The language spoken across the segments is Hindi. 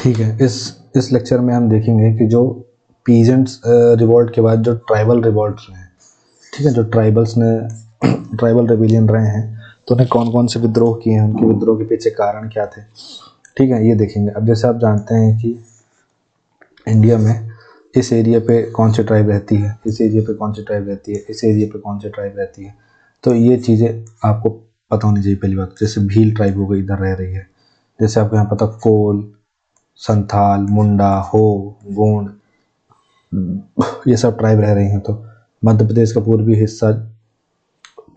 ठीक है, इस लेक्चर में हम देखेंगे कि जो पीजेंट्स रिवॉल्ट के बाद जो ट्राइबल रिवॉल्ट रहे हैं, ठीक है, जो ट्राइबल्स ने ट्राइबल रेबिलियन रहे हैं, तो उन्हें कौन कौन से विद्रोह किए हैं, उनके विद्रोह के पीछे कारण क्या थे, ठीक है, ये देखेंगे। अब जैसे आप जानते हैं कि इंडिया में इस एरिया पे कौन सी ट्राइब रहती है, इस एरिया पे कौन सी ट्राइब रहती है, इस एरिया पे कौन सी ट्राइब रहती है, तो ये चीज़ें आपको पता होनी चाहिए। पहली बात, जैसे भील ट्राइब हो गई, इधर रह रही है, जैसे आपको यहाँ पता कोल, संथाल, मुंडा, हो, गोंड, ये सब ट्राइब रह रही हैं। तो मध्य प्रदेश का पूर्वी हिस्सा,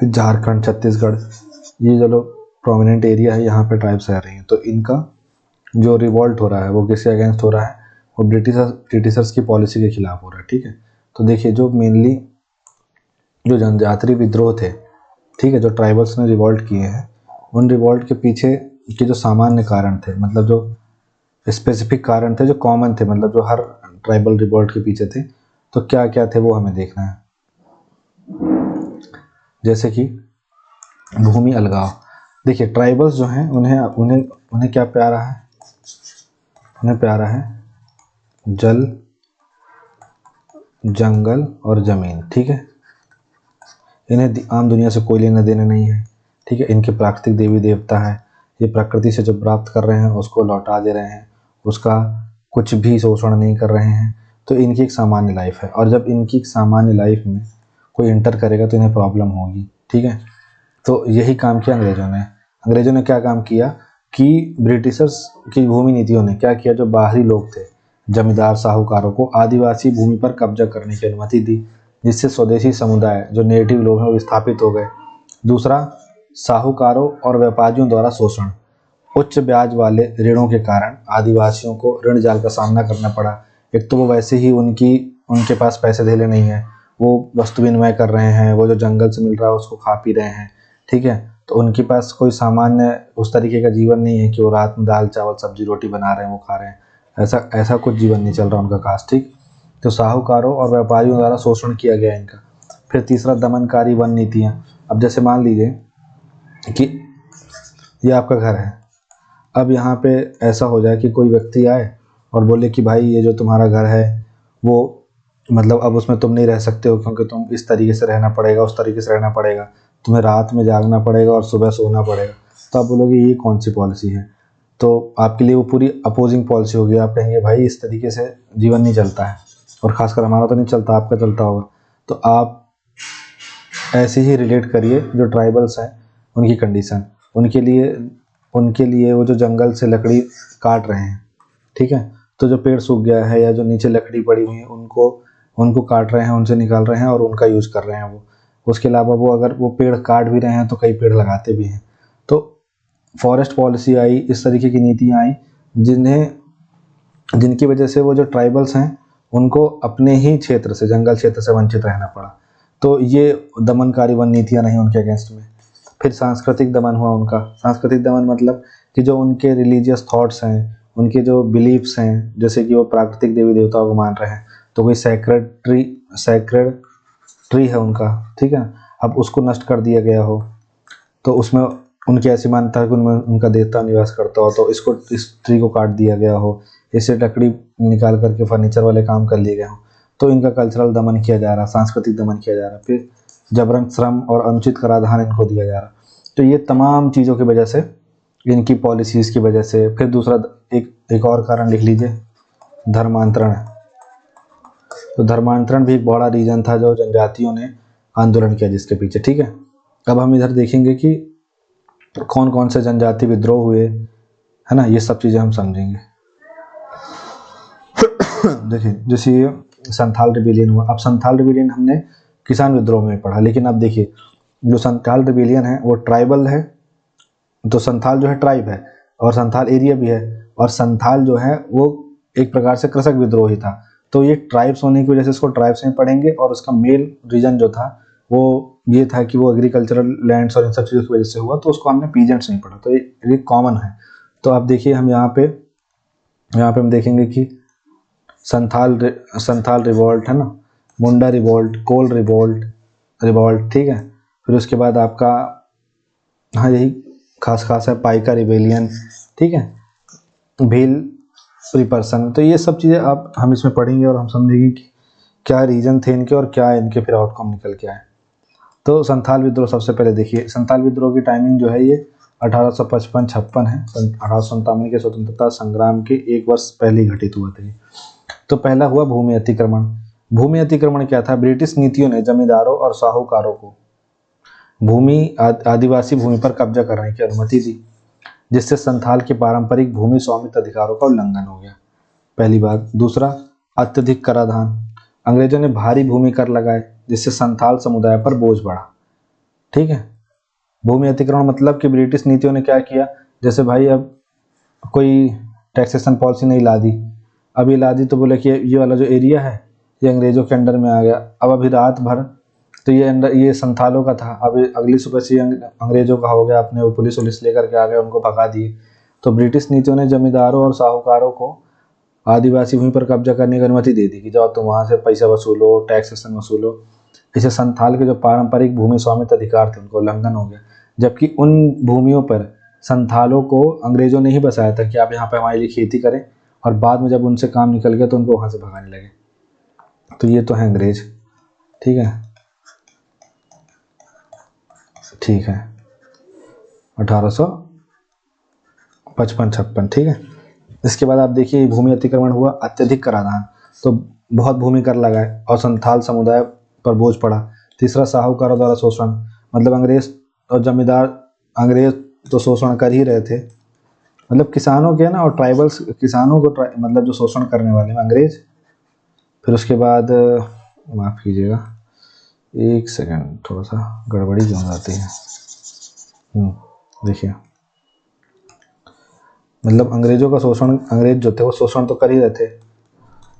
झारखंड, छत्तीसगढ़, ये जो लोग प्रोमिनेंट एरिया है, यहाँ पे ट्राइब्स रह रही हैं। तो इनका जो रिवॉल्ट हो रहा है वो किसके अगेंस्ट हो रहा है, वो ब्रिटिशर्स की पॉलिसी के खिलाफ हो रहा है, ठीक है। तो देखिए, जो मेनली जो जनजातीय विद्रोह थे, ठीक है, जो ट्राइबल्स ने रिवॉल्ट किए हैं, उन रिवॉल्ट के पीछे के जो सामान्य कारण थे, मतलब जो स्पेसिफिक कारण थे, जो कॉमन थे, मतलब जो हर ट्राइबल रिवॉल्ट के पीछे थे, तो क्या क्या थे वो हमें देखना है। जैसे कि भूमि अलगाव। देखिए, ट्राइबल्स जो हैं उन्हें उन्हें उन्हें क्या प्यारा है, उन्हें प्यारा है जल, जंगल और ज़मीन, ठीक है। इन्हें आम दुनिया से कोई लेना देना नहीं है, ठीक है। इनके प्राकृतिक देवी देवता है, ये प्रकृति से जो प्राप्त कर रहे हैं उसको लौटा दे रहे हैं, उसका कुछ भी शोषण नहीं कर रहे हैं। तो इनकी एक सामान्य लाइफ है, और जब इनकी एक सामान्य लाइफ में कोई इंटर करेगा तो इन्हें प्रॉब्लम होगी, ठीक है। तो यही काम किया अंग्रेज़ों ने क्या काम किया कि ब्रिटिशर्स की भूमि नीतियों ने क्या किया, जो बाहरी लोग थे, जमींदार साहूकारों को आदिवासी भूमि पर कब्जा करने की अनुमति दी, जिससे स्वदेशी समुदाय जो नेटिव लोग हैं वो विस्थापित हो गए। दूसरा, साहूकारों और व्यापारियों द्वारा शोषण। उच्च ब्याज वाले ऋणों के कारण आदिवासियों को ऋण जाल का सामना करना पड़ा। एक तो वो वैसे ही उनके पास पैसे धेले नहीं है, वो वस्तु विनिमय कर रहे हैं, वो जो जंगल से मिल रहा है उसको खा पी रहे हैं, ठीक है। तो उनके पास कोई सामान्य उस तरीके का जीवन नहीं है कि वो रात में दाल चावल सब्जी रोटी बना रहे हैं, वो खा रहे हैं, ऐसा कुछ जीवन नहीं चल रहा उनका खास, ठीक। तो साहूकारों और व्यापारियों द्वारा शोषण किया गया इनका। फिर तीसरा, दमनकारी वन नीतियाँ। अब जैसे मान लीजिए कि ये आपका घर है, अब यहाँ पे ऐसा हो जाए कि कोई व्यक्ति आए और बोले कि भाई ये जो तुम्हारा घर है वो मतलब अब उसमें तुम नहीं रह सकते हो, क्योंकि तुम इस तरीके से रहना पड़ेगा, उस तरीके से रहना पड़ेगा, तुम्हें रात में जागना पड़ेगा और सुबह सोना पड़ेगा। तो आप बोलोगे ये कौन सी पॉलिसी है, तो आपके लिए वो पूरी अपोजिंग पॉलिसी होगी। आप कहेंगे भाई इस तरीके से जीवन नहीं चलता है, और ख़ासकर हमारा तो नहीं चलता, आपका चलता होगा। तो आप ऐसे ही रिलेट करिए जो ट्राइबल्स हैं उनकी कंडीशन, उनके लिए वो जो जंगल से लकड़ी काट रहे हैं, ठीक है, तो जो पेड़ सूख गया है या जो नीचे लकड़ी पड़ी हुई है उनको काट रहे हैं, उनसे निकाल रहे हैं और उनका यूज़ कर रहे हैं वो। उसके अलावा वो अगर वो पेड़ काट भी रहे हैं तो कई पेड़ लगाते भी हैं। तो फॉरेस्ट पॉलिसी आई, इस तरीके की नीतियाँ आई जिनकी वजह से वो जो ट्राइबल्स हैं उनको अपने ही क्षेत्र से, जंगल क्षेत्र से वंचित रहना पड़ा। तो ये दमनकारी वन नीतियाँ नहीं उनके अगेंस्ट में। फिर सांस्कृतिक दमन हुआ उनका। सांस्कृतिक दमन मतलब कि जो उनके रिलीजियस थॉट्स हैं, उनके जो बिलीफ्स हैं, जैसे कि वो प्राकृतिक देवी देवताओं को मान रहे हैं, तो कोई सैक्रेड ट्री है उनका, ठीक है, अब उसको नष्ट कर दिया गया हो, तो उसमें उनकी ऐसी मान्यता है कि उनमें उनका देवता निवास करता हो, तो इस ट्री को काट दिया गया हो, इससे लकड़ी निकाल करके फर्नीचर वाले काम कर लिए गए हों, तो इनका कल्चरल दमन किया जा रहा, सांस्कृतिक दमन किया जा रहा। फिर जबरन श्रम और अनुचित कराधान इनको दिया जा रहा। तो ये तमाम चीज़ों की वजह से, इनकी पॉलिसीज़ की वजह से। फिर दूसरा एक और कारण लिख लीजिए, धर्मांतरण। तो धर्मांतरण भी एक बड़ा रीजन था जो जनजातियों ने आंदोलन किया जिसके पीछे, ठीक है। अब हम इधर देखेंगे कि कौन कौन से जनजाति विद्रोह हुए, है ना, ये सब चीज़ें हम समझेंगे। देखिए, जैसे ये संथाल रिबेलियन हुआ। अब संथाल रिबेलियन हमने किसान विद्रोह में पढ़ा, लेकिन अब देखिए जो संथाल रिबेलियन है वो ट्राइबल है। तो संथाल जो है ट्राइब है और संथाल एरिया भी है, और संथाल जो है वो एक प्रकार से कृषक विद्रोही था। तो ये ट्राइब्स होने की वजह से इसको ट्राइब्स में पढ़ेंगे, और उसका मेल रीजन जो था वो ये था कि वो एग्रीकल्चरल लैंड्स और इन सब चीज़ों की वजह से हुआ, तो उसको हमने पीजेंट्स नहीं पढ़ा। तो ये कॉमन है। तो आप देखिए, हम यहाँ पे हम देखेंगे कि संथाल रिवॉल्ट है ना, मुंडा रिवॉल्ट, कोल रिवॉल्ट, ठीक है। फिर उसके बाद आपका, हाँ, यही खास है पाइका रिबेलियन, ठीक है, फ्री पर्सन। तो ये सब चीज़ें आप हम इसमें पढ़ेंगे और हम समझेंगे कि क्या रीजन थे इनके और क्या इनके फिर आउटकम निकल के आए। तो संथाल विद्रोह सबसे पहले देखिए, संथाल विद्रोह की टाइमिंग जो है ये 1855-56 है। 1857 के स्वतंत्रता संग्राम के 1 वर्ष पहले ही घटित हुआ था ये। तो पहला हुआ भूमि अतिक्रमण। भूमि अतिक्रमण क्या था? ब्रिटिश नीतियों ने जमींदारों और साहूकारों को आदिवासी भूमि पर कब्जा करने की अनुमति दी, जिससे संथाल के पारंपरिक भूमि स्वामित्व अधिकारों का उल्लंघन हो गया, पहली बात। दूसरा, अत्यधिक कराधान। अंग्रेजों ने भारी भूमि कर लगाए, जिससे संथाल समुदाय पर बोझ बढ़ा। ठीक है। भूमि अतिक्रमण मतलब कि ब्रिटिश नीतियों ने क्या किया, जैसे भाई अब कोई टैक्सेशन पॉलिसी नहीं ला दी, अब ये ला दी तो बोले कि ये वाला जो एरिया है ये अंग्रेजों के अंडर में आ गया। अब अभी रात भर तो ये संथालों का था, अब अगली सुबह से अंग्रेजों का हो गया, अपने वो पुलिस वुलिस लेकर के आ गए, उनको भगा दिए। तो ब्रिटिश नीतियों ने जमींदारों और साहूकारों को आदिवासी भूमि पर कब्जा करने की अनुमति दे दी कि जाओ तुम वहाँ से पैसा वसूलो, टैक्सेशन वसूलो। इसे संथाल के जो पारंपरिक भूमि स्वामित्व अधिकार थे उनको उल्लंघन हो गया, जबकि उन भूमियों पर संथालों को अंग्रेजों ने ही बसाया था कि आप यहाँ पे हमारे लिए खेती करें, और बाद में जब उनसे काम निकल गया तो उनको वहाँ से भगाने लगे। तो ये तो है अंग्रेज। ठीक है, ठीक है, 1855-56। ठीक है। इसके बाद आप देखिए भूमि अतिक्रमण हुआ, अत्यधिक कराधान, तो बहुत भूमि कर लगाए और संथाल समुदाय पर बोझ पड़ा। तीसरा, साहूकारों द्वारा शोषण, मतलब अंग्रेज और जमींदार, अंग्रेज तो शोषण कर ही रहे थे, मतलब किसानों के ना, और ट्राइबल्स किसानों को मतलब जो शोषण करने वाले अंग्रेज। फिर उसके बाद माफ़ कीजिएगा, एक सेकंड, थोड़ा सा गड़बड़ी क्यों जाती है। देखिए, मतलब अंग्रेजों का शोषण, अंग्रेज जो थे वो शोषण तो कर ही रहे थे,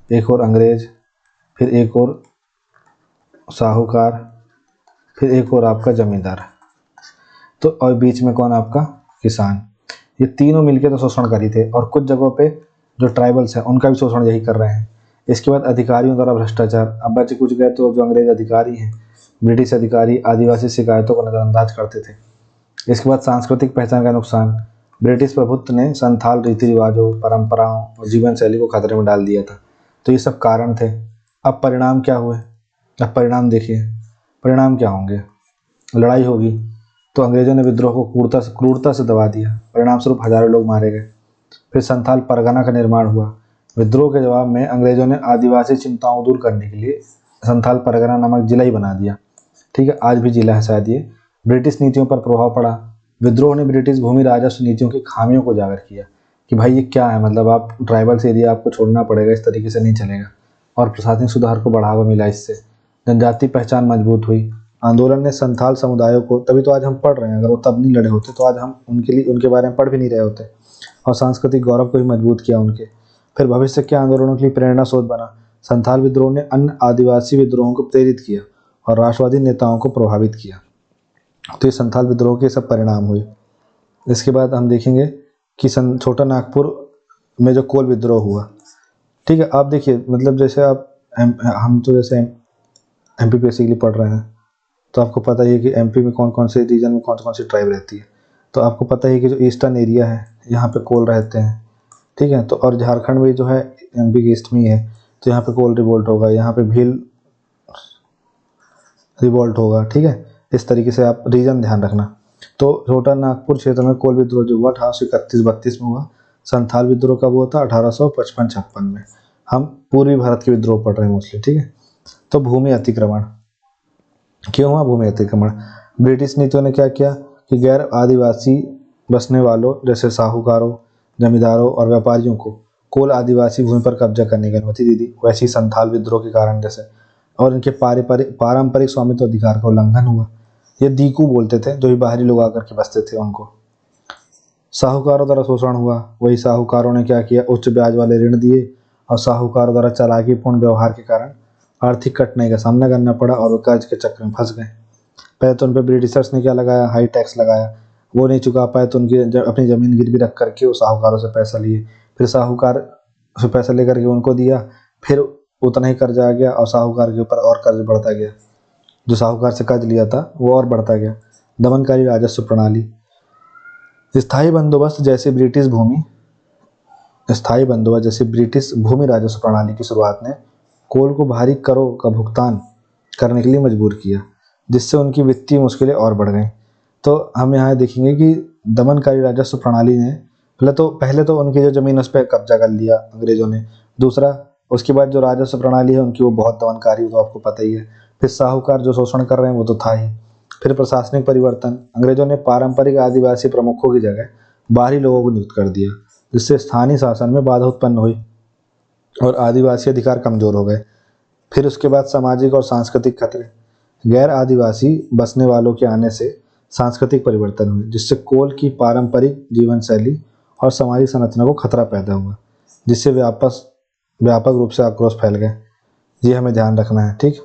एक और अंग्रेज, फिर एक और साहूकार, फिर एक और आपका जमींदार, तो और बीच में कौन? आपका किसान। ये तीनों मिलके तो शोषण कर ही थे, और कुछ जगहों पे जो ट्राइबल्स हैं उनका भी शोषण यही कर रहे हैं। इसके बाद अधिकारियों द्वारा भ्रष्टाचार। अब बच कुछ गए तो जो अंग्रेज अधिकारी हैं, ब्रिटिश अधिकारी आदिवासी शिकायतों को नज़रअंदाज करते थे। इसके बाद सांस्कृतिक पहचान का नुकसान। ब्रिटिश प्रभुत्व ने संथाल रीति रिवाजों, परंपराओं और जीवन शैली को खतरे में डाल दिया था। तो ये सब कारण थे। अब परिणाम क्या हुए? अब परिणाम देखिए, परिणाम क्या होंगे? लड़ाई होगी, तो अंग्रेजों ने विद्रोह को क्रूरता से दबा दिया, परिणाम स्वरूप हजारों लोग मारे गए। फिर संथाल परगना का निर्माण हुआ। विद्रोह के जवाब में अंग्रेजों ने आदिवासी चिंताओं दूर करने के लिए संथाल परगना नामक जिला ही बना दिया। ठीक है, आज भी जिला है शायद ये। ब्रिटिश नीतियों पर प्रभाव पड़ा। विद्रोह ने ब्रिटिश भूमि राजस्व नीतियों की खामियों को उजागर किया कि भाई ये क्या है, मतलब आप ट्राइबल्स एरिया आपको छोड़ना पड़ेगा, इस तरीके से नहीं चलेगा। और प्रशासनिक सुधार को बढ़ावा मिला इससे। जनजाति पहचान मजबूत हुई। आंदोलन ने संथाल समुदायों को, तभी तो आज हम पढ़ रहे हैं, अगर वो तब नहीं लड़े होते तो आज हम उनके बारे में पढ़ भी नहीं रहे होते। और सांस्कृतिक गौरव को भी मजबूत किया उनके। फिर भविष्य के आंदोलनों के लिए प्रेरणा स्रोत बना। संथाल विद्रोह ने अन्य आदिवासी विद्रोहों को प्रेरित किया और राष्ट्रवादी नेताओं को प्रभावित किया। तो ये संथाल विद्रोह के सब परिणाम हुए। इसके बाद हम देखेंगे कि छोटा नागपुर में जो कोल विद्रोह हुआ। ठीक है, आप देखिए, मतलब जैसे आप हम तो जैसे एमपी बेसिकली पढ़ रहे हैं, तो आपको पता ही है कि एमपी में कौन कौन से रीजन में कौन कौन सी ट्राइब रहती है। तो आपको पता ही है कि जो ईस्टर्न एरिया है यहाँ पे कोल रहते हैं। ठीक है, तो और झारखंड में जो है एमपी के ईस्ट में ही है, तो यहाँ पे कोल रिवोल्ट होगा, यहाँ पे भील रिवोल्ट होगा। ठीक है, इस तरीके से आप रीजन ध्यान रखना। तो छोटा नागपुर क्षेत्र में कोल विद्रोह जो हुआ 1831-32 में हुआ। संथाल विद्रोह कब हुआ था? 1855-56 में। हम पूर्वी भारत के विद्रोह पढ़ रहे हैं मोस्टली। ठीक है, तो भूमि अतिक्रमण क्यों हुआ? भूमि अतिक्रमण, ब्रिटिश नीतियों ने क्या किया कि गैर आदिवासी बसने वालों जैसे साहूकारों, जमींदारों और व्यापारियों को कोल आदिवासी भूमि पर कब्जा करने की अनुमति दी थी। वैसे ही संथाल विद्रोह के कारण जैसे, और इनके पारंपरिक स्वामित्व अधिकार का उल्लंघन हुआ। ये दीकू बोलते थे, जो भी बाहरी लोग आकर के बसते थे उनको। साहूकारों द्वारा शोषण हुआ। वही साहूकारों ने क्या किया? उच्च ब्याज वाले ऋण दिए, और साहूकारों द्वारा चालाकीपूर्ण व्यवहार के कारण आर्थिक कठिनाई का सामना करना पड़ा और वे कर्ज के चक्र में फंस गए। पहले तो उन पर ब्रिटिशर्स ने क्या लगाया? हाई टैक्स लगाया। वो नहीं चुका पाए तो उनकी अपनी ज़मीन गिरवी रख करके वो साहूकारों से पैसा लिए। फिर साहूकार से पैसा लेकर के उनको दिया, फिर उतना ही कर्ज आ गया और साहूकार के ऊपर और कर्ज बढ़ता गया। जो साहूकार से कर्ज लिया था वो और बढ़ता गया। दमनकारी राजस्व प्रणाली। स्थायी बंदोबस्त जैसे ब्रिटिश भूमि स्थायी बंदोबस्त जैसे ब्रिटिश भूमि राजस्व प्रणाली की शुरुआत ने कोल को भारी करों का भुगतान करने के लिए मजबूर किया, जिससे उनकी वित्तीय मुश्किलें और बढ़ गईं। तो हम यहाँ देखेंगे कि दमनकारी राजस्व प्रणाली ने पहले तो उनकी जो ज़मीन उस पर कब्जा कर लिया अंग्रेज़ों ने। दूसरा, उसके बाद जो राजस्व प्रणाली है उनकी वो बहुत दमनकारी, तो आपको पता ही है। फिर साहूकार जो शोषण कर रहे हैं वो तो था ही। फिर प्रशासनिक परिवर्तन, अंग्रेज़ों ने पारंपरिक आदिवासी प्रमुखों की जगह बाहरी लोगों को नियुक्त कर दिया, जिससे स्थानीय शासन में बाधा उत्पन्न हुई और आदिवासी अधिकार कमज़ोर हो गए। फिर उसके बाद सामाजिक और सांस्कृतिक खतरे, गैर आदिवासी बसने वालों के आने से सांस्कृतिक परिवर्तन हुए, जिससे कोल की पारंपरिक जीवन शैली और सामाजिक संरचना को खतरा पैदा हुआ, जिससे व्यापक रूप से आक्रोश फैल गए। ये हमें ध्यान रखना है, ठीक।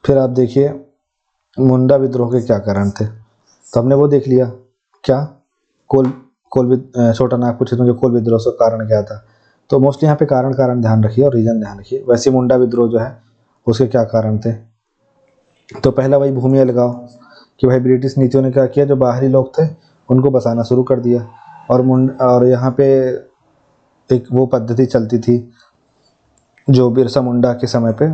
फिर आप देखिए मुंडा विद्रोह के क्या कारण थे। तो हमने वो देख लिया, क्या छोटा नागपुर क्षेत्र में जो कोल विद्रोह का कारण क्या था। तो मोस्टली यहाँ पे कारण ध्यान रखिए और रीजन ध्यान रखिए। वैसे मुंडा विद्रोह जो है उसके क्या कारण थे। तो पहला वही भूमि अलगाव, कि भाई ब्रिटिश नीतियों ने क्या किया, जो बाहरी लोग थे उनको बसाना शुरू कर दिया। और यहाँ पे एक वो पद्धति चलती थी जो बिरसा मुंडा के समय पे,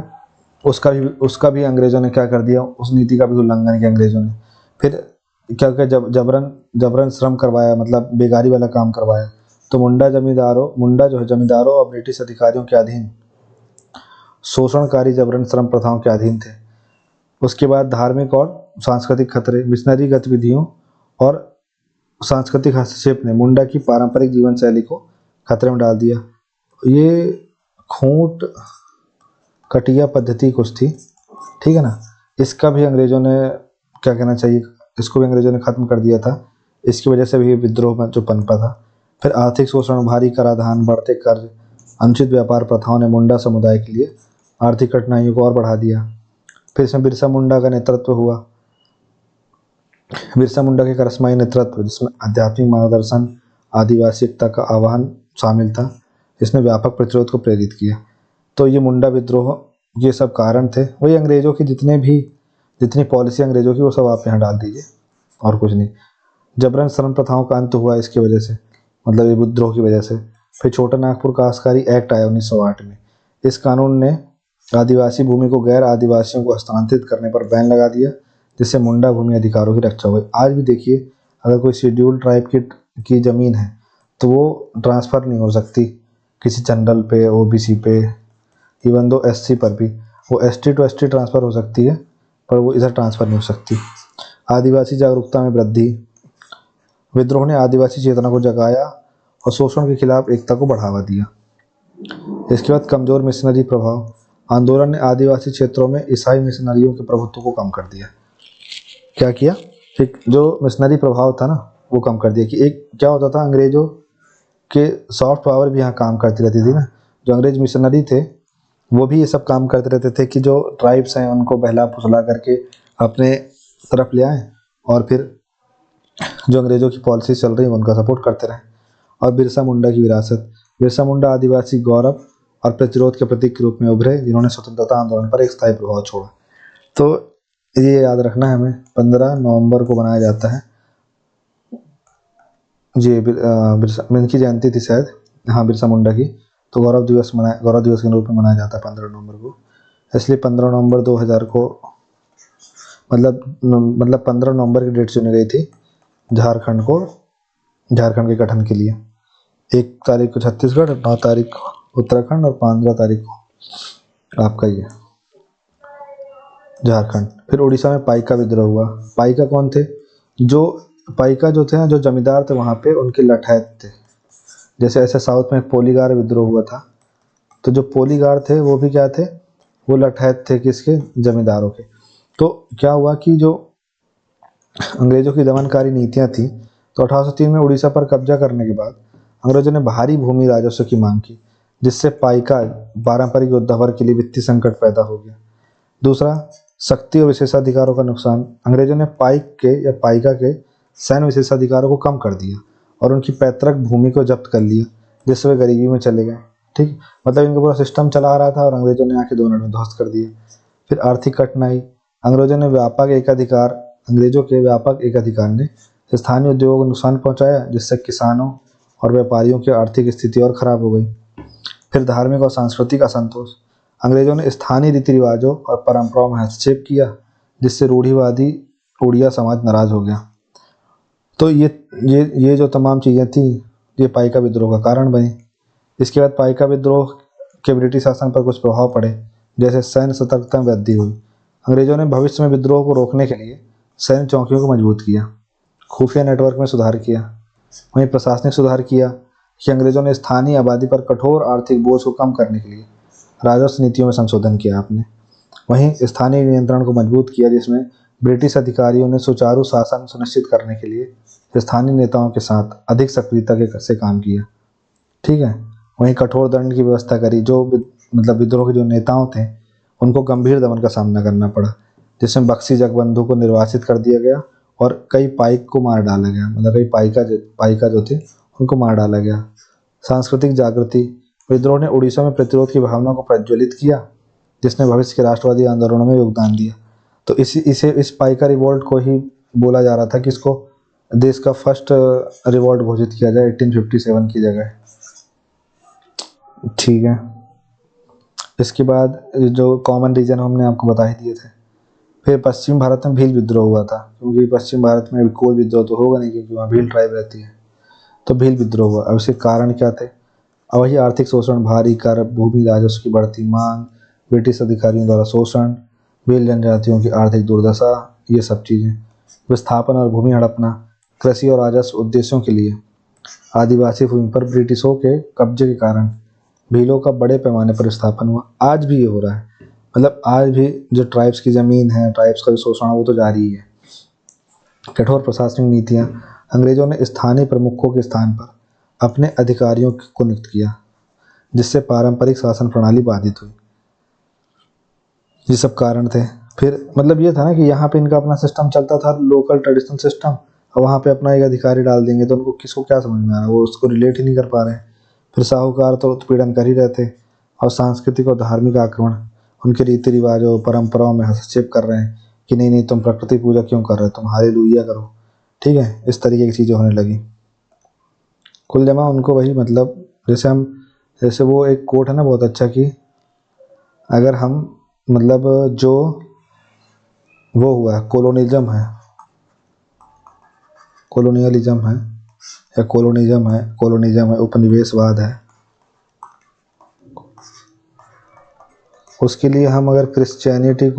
उसका भी अंग्रेज़ों ने क्या कर दिया, उस नीति का भी उल्लंघन किया अंग्रेज़ों ने। फिर क्या क्या जबरन श्रम करवाया, मतलब बेगारी वाला काम करवाया। तो मुंडा जो है जमींदारों और ब्रिटिश अधिकारियों के अधीन शोषणकारी जबरन श्रम प्रथाओं के अधीन थे। उसके बाद धार्मिक और सांस्कृतिक खतरे, मिशनरी गतिविधियों और सांस्कृतिक हस्तक्षेप ने मुंडा की पारंपरिक जीवन शैली को खतरे में डाल दिया। ये खूंट कटिया पद्धति कुछ थी, ठीक है ना। इसका भी अंग्रेज़ों ने क्या कहना चाहिए, इसको भी अंग्रेज़ों ने ख़त्म कर दिया था। इसकी वजह से भी विद्रोह में जो पनपा था। फिर आर्थिक शोषण, भारी कराधान, बढ़ते कर्ज, अनुचित व्यापार प्रथाओं ने मुंडा समुदाय के लिए आर्थिक कठिनाइयों को और बढ़ा दिया। फिर इसमें बिरसा मुंडा का नेतृत्व हुआ। बिरसा मुंडा के करस्माई नेतृत्व, जिसमें आध्यात्मिक मार्गदर्शन, आदिवासी एकता का आह्वान शामिल था, इसने व्यापक प्रतिरोध को प्रेरित किया। तो ये मुंडा विद्रोह, ये सब कारण थे। वही अंग्रेज़ों की जितनी पॉलिसी अंग्रेज़ों की, वो सब आप यहाँ डाल दीजिए और कुछ नहीं। जबरन श्रम प्रथाओं का अंत हुआ इसकी वजह से, मतलब ये विद्रोह की वजह से। फिर छोटा नागपुर काश्तकारी एक्ट आया 1908 में। इस कानून ने आदिवासी भूमि को गैर आदिवासियों को हस्तांतरित करने पर बैन लगा दिया, जिससे मुंडा भूमि अधिकारों की रक्षा हुई। आज भी देखिए, अगर कोई शेड्यूल ट्राइब की ज़मीन है तो वो ट्रांसफ़र नहीं हो सकती किसी जनरल पे, ओबीसी पे, इवन दो एससी पर भी। वो एसटी टू एसटी ट्रांसफ़र हो सकती है, पर वो इधर ट्रांसफ़र नहीं हो सकती। आदिवासी जागरूकता में वृद्धि, विद्रोह ने आदिवासी चेतना को जगाया और शोषण के खिलाफ एकता को बढ़ावा दिया। इसके बाद कमज़ोर मिशनरी प्रभाव, आंदोलन ने आदिवासी क्षेत्रों में ईसाई मिशनरियों के प्रभुत्व को कम कर दिया। क्या किया, ठीक, जो मिशनरी प्रभाव था ना वो कम कर दिया। कि एक क्या होता था, अंग्रेज़ों के सॉफ्ट पावर भी यहाँ काम करती रहती थी ना। जो अंग्रेज मिशनरी थे वो भी ये सब काम करते रहते थे कि जो ट्राइब्स हैं उनको बहला फुसला करके अपने तरफ ले आएँ, और फिर जो अंग्रेज़ों की पॉलिसी चल रही है उनका सपोर्ट करते रहें। और बिरसा मुंडा की विरासत, बिरसा मुंडा आदिवासी गौरव और प्रतिरोध के प्रतीक के रूप में उभरे, जिन्होंने स्वतंत्रता आंदोलन पर एक स्थायी प्रभाव छोड़ा। तो ये याद रखना है हमें, 15 नवंबर को बनाया जाता है जी। इनकी जयंती थी शायद, हाँ, बिरसा मुंडा की। तो गौरव दिवस के रूप में मनाया जाता है 15 नवंबर को। इसलिए 15 नवंबर 2000 को, मतलब 15 नवंबर की डेट चुनी गई थी झारखंड के गठन के लिए। 1 तारीख को छत्तीसगढ़, 9 तारीख को उत्तराखंड और 15 तारीख को आपका ये झारखंड। फिर उड़ीसा में पाइका विद्रोह हुआ। पाइका कौन थे, पाइका जो थे, जो जमींदार थे वहाँ पे, उनके लठैत थे। जैसे ऐसे साउथ में पोलीगार विद्रोह हुआ था। तो जो पोलीगार थे वो भी क्या थे, वो लठैत थे किसके, जमींदारों के। तो क्या हुआ कि जो अंग्रेज़ों की दमनकारी नीतियाँ थी, तो 1803 में उड़ीसा पर कब्जा करने के बाद अंग्रेज़ों ने भारी भूमि राजस्व की मांग की, जिससे पाइका पारंपरिक योद्धा वर्ग के लिए वित्तीय संकट पैदा हो गया। दूसरा, शक्ति और विशेषाधिकारों का नुकसान, अंग्रेज़ों ने पाइका के सैन्य विशेषाधिकारों को कम कर दिया और उनकी पैतृक भूमि को जब्त कर लिया, जिससे वे गरीबी में चले गए। ठीक, मतलब इनका पूरा सिस्टम चला आ रहा था और अंग्रेज़ों ने आके 2 मिनट में ध्वस्त कर दिया। फिर आर्थिक कठिनाई, अंग्रेज़ों के व्यापक एकाधिकार ने स्थानीय उद्योगों को नुकसान पहुंचाया, जिससे किसानों और व्यापारियों की आर्थिक स्थिति और खराब हो गई। फिर धार्मिक और सांस्कृतिक असंतोष। अंग्रेजों ने स्थानीय रीति रिवाजों और परंपराओं में हस्तक्षेप किया, जिससे रूढ़िवादी उड़िया समाज नाराज हो गया। तो ये जो तमाम चीज़ें थी, ये पाइका विद्रोह का कारण बनी। इसके बाद पाइका विद्रोह के ब्रिटिश शासन पर कुछ प्रभाव पड़े, जैसे सैन्य सतर्कता में वृद्धि हुई। अंग्रेजों ने भविष्य में विद्रोह को रोकने के लिए सैन्य चौकियों को मजबूत किया, खुफिया नेटवर्क में सुधार किया। वहीं प्रशासनिक सुधार किया कि अंग्रेजों ने स्थानीय आबादी पर कठोर आर्थिक बोझ को कम करने के लिए राजस्व नीतियों में संशोधन किया आपने। वहीं स्थानीय नियंत्रण को मजबूत किया, जिसमें ब्रिटिश अधिकारियों ने सुचारू शासन सुनिश्चित करने के लिए स्थानीय नेताओं के साथ अधिक सक्रियता से काम किया। ठीक है। वहीं कठोर दंड की व्यवस्था करी। जो मतलब विद्रोह के जो नेताओं थे, उनको गंभीर दमन का सामना करना पड़ा, जिसमें बख्शी जगबंधु को निर्वासित कर दिया गया और कई पाइक को मार डाला गया। मतलब कई पाइका जो थे उनको मार डाला गया। सांस्कृतिक जागृति। विद्रोह ने उड़ीसा में प्रतिरोध की भावना को प्रज्वलित किया, जिसने भविष्य के राष्ट्रवादी आंदोलनों में योगदान दिया। तो इस पाइका रिवॉल्ट को ही बोला जा रहा था कि इसको देश का फर्स्ट रिवॉल्ट घोषित किया जाए 1857 की जगह। ठीक है। इसके बाद जो कॉमन रीजन हमने आपको बता ही दिए थे। फिर पश्चिम भारत में भील विद्रोह हुआ था, क्योंकि पश्चिम भारत में कोई विद्रोह तो होगा नहीं, क्योंकि वहाँ भील ट्राइब रहती है। तो भील विद्रोह हुआ। अब इसके कारण क्या थे? अब वही आर्थिक शोषण, भारी कर, भूमि राजस्व की बढ़ती मांग, ब्रिटिश अधिकारियों द्वारा शोषण, भील जनजातियों की आर्थिक दुर्दशा, ये सब चीज़ें। विस्थापन और भूमि हड़पना। कृषि और राजस्व उद्देश्यों के लिए आदिवासी भूमि पर ब्रिटिशों के कब्जे के कारण भीलों का बड़े पैमाने पर विस्थापन हुआ। आज भी ये हो रहा है। मतलब आज भी जो ट्राइब्स की ज़मीन है, ट्राइब्स का जो शोषण है, वो तो जारी ही है। कठोर प्रशासनिक नीतियाँ। अंग्रेजों ने स्थानीय प्रमुखों के स्थान पर अपने अधिकारियों को नियुक्त किया, जिससे पारंपरिक शासन प्रणाली बाधित हुई। ये सब कारण थे। फिर मतलब ये था ना कि यहाँ पे इनका अपना सिस्टम चलता था, लोकल ट्रेडिशनल सिस्टम, और वहाँ पे अपना एक अधिकारी डाल देंगे तो उनको किसको क्या समझ में आ रहा है, वो उसको रिलेट ही नहीं कर पा रहे। फिर साहूकार तो उत्पीड़न कर ही रहे थे, और सांस्कृतिक और धार्मिक आक्रमण, उनके रीति रिवाजों परंपराओं में हस्तक्षेप कर रहे हैं कि नहीं नहीं तुम प्रकृति पूजा क्यों कर रहे हो, तुम हालेलुया करो। ठीक है। इस तरीके की चीज़ें होने लगी। कुल जमा उनको वही मतलब जैसे वो एक कोट है ना बहुत अच्छा, कि अगर हम मतलब जो वो हुआ है कोलोनियलिज्म है, उपनिवेशवाद है, उसके लिए हम अगर क्रिश्चियनिटी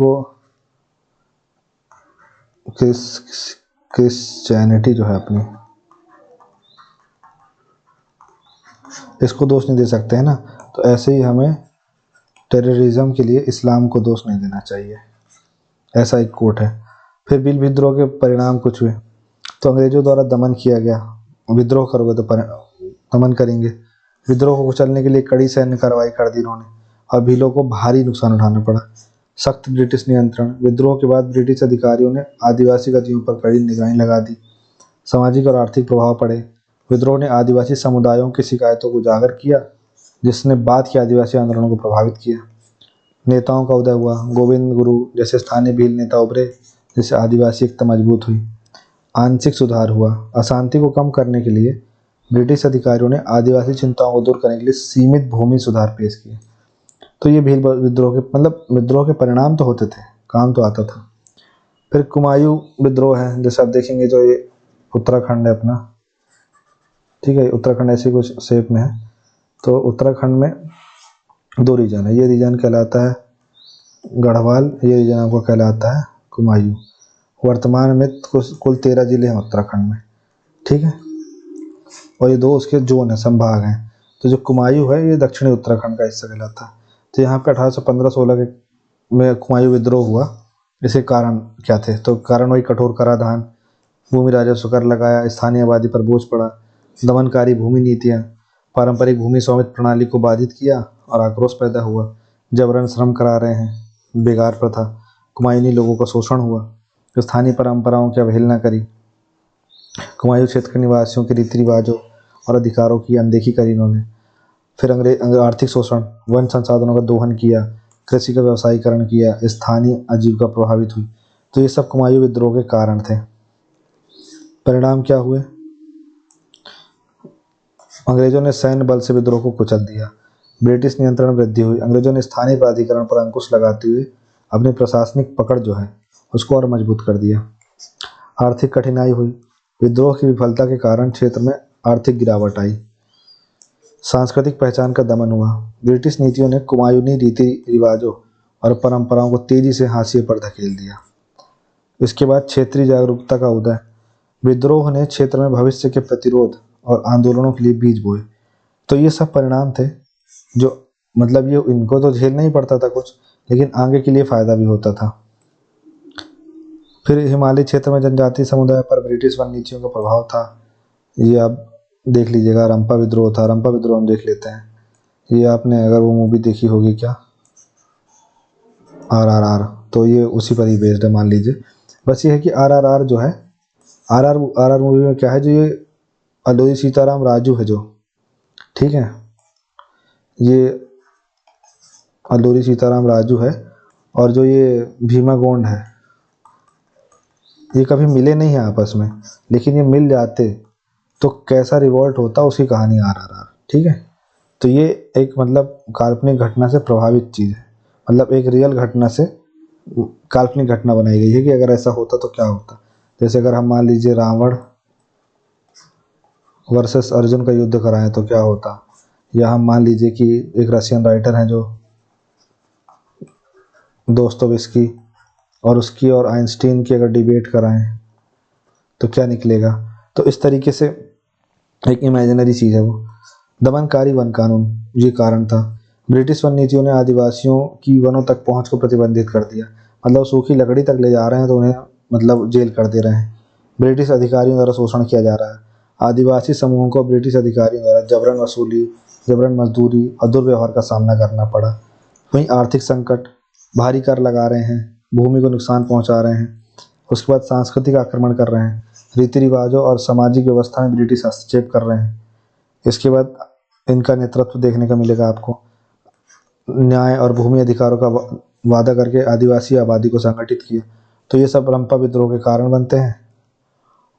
जो है अपनी, इसको दोष नहीं दे सकते हैं ना, तो ऐसे ही हमें टेररिज्म के लिए इस्लाम को दोष नहीं देना चाहिए। ऐसा एक कोट है। फिर भील विद्रोह के परिणाम कुछ हुए। तो अंग्रेजों द्वारा दमन किया गया। विद्रोह करोगे तो दमन करेंगे। विद्रोह को कुचलने के लिए कड़ी सैन्य कार्रवाई कर दी इन्होंने, और भीलों को भारी नुकसान उठाना पड़ा। सख्त ब्रिटिश नियंत्रण। विद्रोह के बाद ब्रिटिश अधिकारियों ने आदिवासी गतियों पर कड़ी निगरानी लगा दी। सामाजिक और आर्थिक प्रभाव पड़े। विद्रोह ने आदिवासी समुदायों की शिकायतों को उजागर किया, जिसने बाद के आदिवासी आंदोलनों को प्रभावित किया। नेताओं का उदय हुआ। गोविंद गुरु जैसे स्थानीय भील नेता उभरे, जिससे आदिवासी एकता मजबूत हुई। आंशिक सुधार हुआ। अशांति को कम करने के लिए ब्रिटिश अधिकारियों ने आदिवासी चिंताओं को दूर करने के लिए सीमित भूमि सुधार पेश किए। तो ये भील विद्रोह के मतलब विद्रोह के परिणाम तो होते थे, काम तो आता था। फिर कुमायूं विद्रोह है, जैसे आप देखेंगे जो ये उत्तराखंड है अपना, ठीक है, उत्तराखंड ऐसे कुछ शेप में है। तो उत्तराखंड में दो रीजन है। ये रीजन कहलाता है गढ़वाल, ये रीजन आपको कहलाता है कुमायूं। वर्तमान में कुल 13 जिले हैं उत्तराखंड में। ठीक है। और ये 2 उसके जोन है, संभाग हैं। तो जो कुमायूं है ये दक्षिणी उत्तराखंड का हिस्सा कहलाता है। तो यहाँ पे 1815-16 में कुमायूं विद्रोह हुआ। इसके कारण क्या थे? तो कारण वही कठोर कराधान, भूमि राजस्व कर लगाया, स्थानीय आबादी पर बोझ पड़ा, दमनकारी भूमि नीतियाँ, पारंपरिक भूमि स्वामित्व प्रणाली को बाधित किया, और आक्रोश पैदा हुआ। जबरन श्रम करा रहे हैं, बेगार प्रथा, कुमायूनी लोगों का शोषण हुआ, स्थानीय परंपराओं की अवहेलना करी, कुमायूं क्षेत्र के निवासियों के रीति रिवाजों और अधिकारों की अनदेखी करी इन्होंने। फिर आर्थिक शोषण, वन संसाधनों का दोहन किया, कृषि का व्यवसायीकरण किया, स्थानीय आजीविका प्रभावित हुई। तो ये सब कुमायूं विद्रोह के कारण थे। परिणाम क्या हुए? अंग्रेजों ने सैन्य बल से विद्रोह को कुचल दिया। ब्रिटिश नियंत्रण वृद्धि हुई। अंग्रेजों ने स्थानीय प्राधिकरण पर अंकुश लगाते हुए अपनी प्रशासनिक पकड़ जो है उसको और मजबूत कर दिया। आर्थिक कठिनाई हुई। विद्रोह की विफलता के कारण क्षेत्र में आर्थिक गिरावट आई। सांस्कृतिक पहचान का दमन हुआ। ब्रिटिश नीतियों ने कुमायूनी रीति रिवाजों और परंपराओं को तेजी से हाशिए पर धकेल दिया। इसके बाद क्षेत्रीय जागरूकता का उदय। विद्रोह ने क्षेत्र में भविष्य के प्रतिरोध और आंदोलनों के लिए बीज बोए। तो ये सब परिणाम थे जो मतलब ये इनको तो झेलना ही पड़ता था कुछ, लेकिन आगे के लिए फायदा भी होता था। फिर हिमालय क्षेत्र में जनजातीय समुदाय पर ब्रिटिश वन नीतियों का प्रभाव था। ये आप देख लीजिएगा, रंपा विद्रोह था। रंपा विद्रोह हम देख लेते हैं। ये आपने अगर वो मूवी देखी होगी क्या, RRR, तो ये उसी पर ही बेस्ड है मान लीजिए। बस ये है कि RRR जो है, RRR मूवी में क्या है, जो ये अलोई सीताराम राजू है जो, ठीक है, ये अलोरी सीताराम राजू है और जो ये भीमा गोंड है, ये कभी मिले नहीं हैं आपस में, लेकिन ये मिल जाते तो कैसा रिवॉल्ट होता, उसकी कहानी RRR, ठीक है। तो ये एक मतलब काल्पनिक घटना से प्रभावित चीज़ है, मतलब एक रियल घटना से काल्पनिक घटना बनाई गई है कि अगर ऐसा होता तो क्या होता। जैसे अगर हम मान लीजिए रावण वर्सेस अर्जुन का युद्ध कराएं तो क्या होता, या हम मान लीजिए कि एक रशियन राइटर हैं जो दोस्तोयेव्स्की, और उसकी और आइंस्टीन की अगर डिबेट कराएं तो क्या निकलेगा। तो इस तरीके से एक इमेजिनरी चीज़ है वो। दमनकारी वन कानून, ये कारण था। ब्रिटिश वन नीतियों ने आदिवासियों की वनों तक पहुंच को प्रतिबंधित कर दिया। मतलब सूखी लकड़ी तक ले जा रहे हैं तो उन्हें मतलब जेल कर दे रहे हैं। ब्रिटिश अधिकारियों द्वारा शोषण किया जा रहा है। आदिवासी समूहों को ब्रिटिश अधिकारियों द्वारा जबरन वसूली, जबरन मजदूरी और दुर्व्यवहार का सामना करना पड़ा। वहीं आर्थिक संकट, भारी कर लगा रहे हैं, भूमि को नुकसान पहुंचा रहे हैं। उसके बाद सांस्कृतिक आक्रमण कर रहे हैं, रीति रिवाजों और सामाजिक व्यवस्था में ब्रिटिश हस्तक्षेप कर रहे हैं। इसके बाद इनका नेतृत्व देखने का मिलेगा आपको। न्याय और भूमि अधिकारों का वादा करके आदिवासी आबादी को संगठित किया। तो ये सब रंपा विद्रोह के कारण बनते हैं।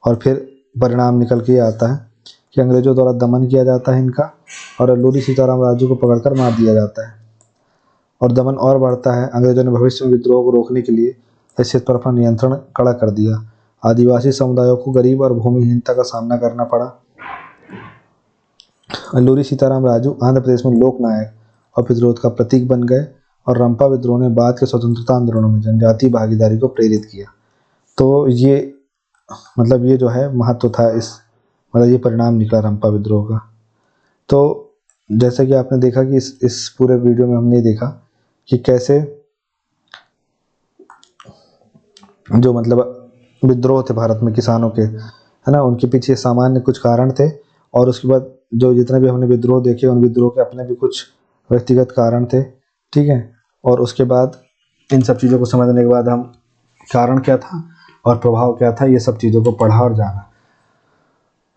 और फिर परिणाम निकल के आता है कि अंग्रेजों द्वारा दमन किया जाता है इनका, और अल्लूरी सीताराम राजू को पकड़कर मार दिया जाता है। और दमन और बढ़ता है। अंग्रेजों ने भविष्य में विद्रोह को रोकने के लिए इस क्षेत्र पर अपना नियंत्रण कड़ा कर दिया। आदिवासी समुदायों को गरीब और भूमिहीनता का सामना करना पड़ा। अल्लूरी सीताराम राजू आंध्र प्रदेश में लोक नायक और प्रतिरोध का प्रतीक बन गए, और रंपा विद्रोह ने बाद के स्वतंत्रता आंदोलनों में जनजातीय भागीदारी को प्रेरित किया। तो ये मतलब ये जो है महत्व था इस, मतलब ये परिणाम निकला रंपा विद्रोह का। तो जैसे कि आपने देखा कि इस पूरे वीडियो में हमने देखा कि कैसे जो मतलब विद्रोह थे भारत में किसानों के, है ना, उनके पीछे सामान्य कुछ कारण थे। और उसके बाद जो जितने भी हमने विद्रोह देखे, उन विद्रोह के अपने भी कुछ व्यक्तिगत कारण थे, ठीक है। और उसके बाद इन सब चीज़ों को समझने के बाद हम कारण क्या था और प्रभाव क्या था, ये सब चीज़ों को पढ़ा और जाना,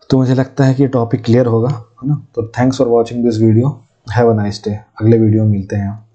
तो मुझे लगता है कि टॉपिक क्लियर होगा, है ना। तो thanks for watching this video. Have a nice day. अगले वीडियो में मिलते हैं।